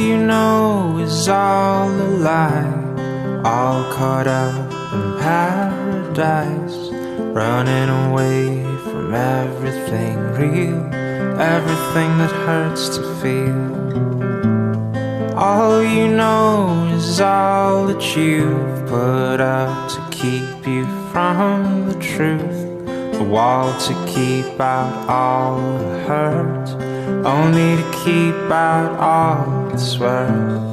you know is all a lie, all caught up in paradise, running away from everything real, everything that hurts to feel. All you know is all that you've put up to keep you from the truth, a wall to keep out all the hurt, only to keep out all it's worth.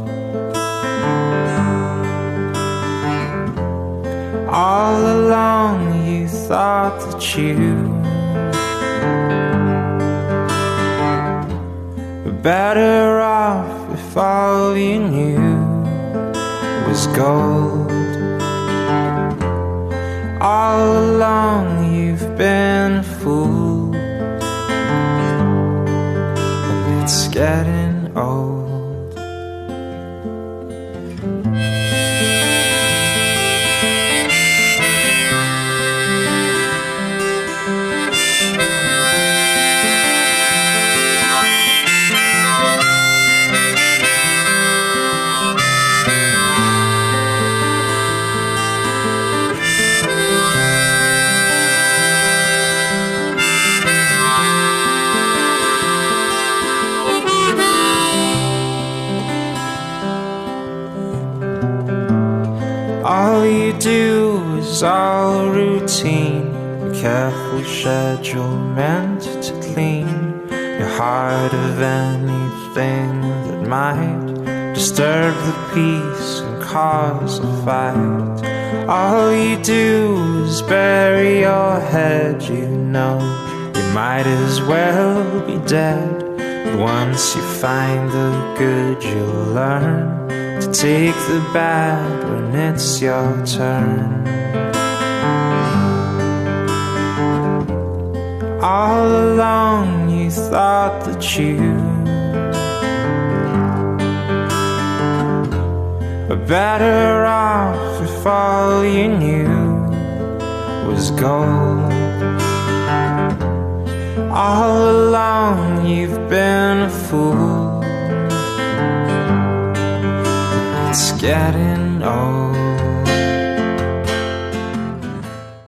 All along you thought that you were better off if all you knew was gold. All along you've been a fool, and it's getting old. All you do is all routine, a careful schedule meant to clean your heart of anything that might disturb the peace and cause a fight. All you do is bury your head, you know you might as well be dead. But once you find the good, you'll learn to take the bad when it's your turn. All along you thought that you were better off if all you knew was gold. All along you've been a fool, it's getting